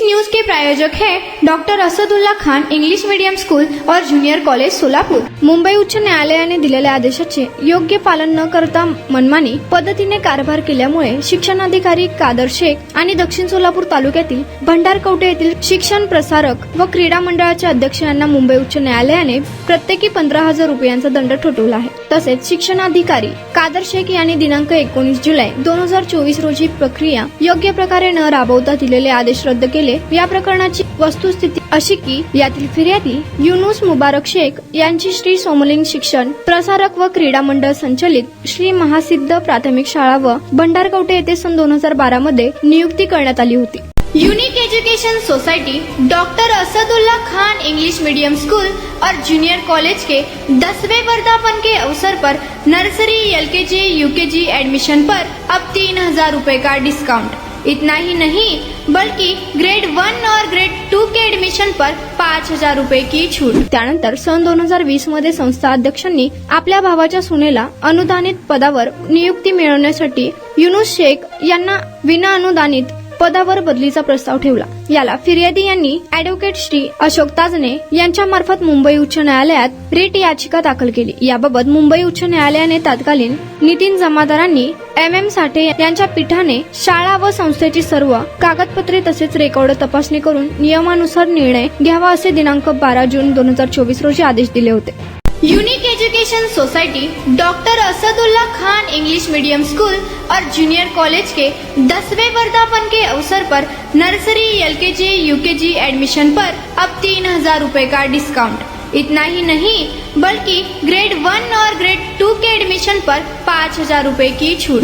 News के प्रायोजक हैं doctor Asadullah Khan English medium school और जूनियर कॉलेज सोलापूर। मुंबई उच्च न्यायालयाने दिलेल्या आदेशाचे योग्य पालन न करता मनमानी पद्धतीने कारभार केल्यामुळे शिक्षणाधिकारी कादर शेख आणि दक्षिण सोलापूर तालुक्यातील भंडारकवटे येथील शिक्षण प्रसारक व क्रीडा मंडळाचे अध्यक्ष यांना मुंबई उच्च न्यायालयाने प्रत्येकी 15,000 रुपयांचा दंड ठोठावला आहे। तसेच शिक्षणाधिकारी कादर शेख यांनी दिनांक 19 जुलै 2024 रोजी प्रक्रिया योग्य प्रकारे न राबवता दिलेले आदेश रद्द केले। या प्रकरणाची वस्तुस्थिती अशी की यातील फिर्यादी युनुस मुबारक शेख यांची श्री सोमलिंग शिक्षण प्रसारक व क्रीडा मंडळ संचलित श्री महासिद्ध प्राथमिक शाळा व भंडारकवटे येथे सन 2012 मध्ये नियुक्ती करण्यात आली होती। Unique education society doctor Asadullah Khan English medium school और जूनियर कॉलेज के 10वें वर्धापन के अवसर पर नर्सरी LKG UKG एडमिशन पर अब 3,000 रुपए का डिस्काउंट। इतना ही नहीं बल्कि ग्रेड 1 और ग्रेड 2 के एडमिशन पर 5,000 रुपए की छूट। त्यानंतर सन 2020 मध्ये संस्था अध्यक्षांनी आपल्या भावाच्या सुनेला अनुदानित पदावर नियुक्ती मिळवण्यासाठी युनुस शेख यांना विना अनुदानित पदावर बदलीचा प्रस्ताव ठेवला। याला फिर्यादी यांनी ॲडव्होकेट श्री अशोक ताजने यांच्या मार्फत मुंबई उच्च न्यायालयात रिट याचिका दाखल केली। याबाबत मुंबई उच्च न्यायालयाने तत्कालीन नितीन जमादारांनी MM साठे यांच्या पीठाने शाळा व संस्थेची सर्व कागदपत्रे तसेच रेकॉर्ड तपासणी करून नियमानुसार निर्णय घ्यावा असे दिनांक 12 जून 2024 रोजी आदेश दिले होते। Unique education society doctor Asadullah Khan English medium school और जूनियर कॉलेज के 10वें वर्धापन के अवसर पर नर्सरी LKG UKG एडमिशन पर अब 3,000 रुपए का डिस्काउंट। इतना ही नहीं बल्कि ग्रेड 1 और ग्रेड 2 के एडमिशन पर 5,000 रुपए की छूट।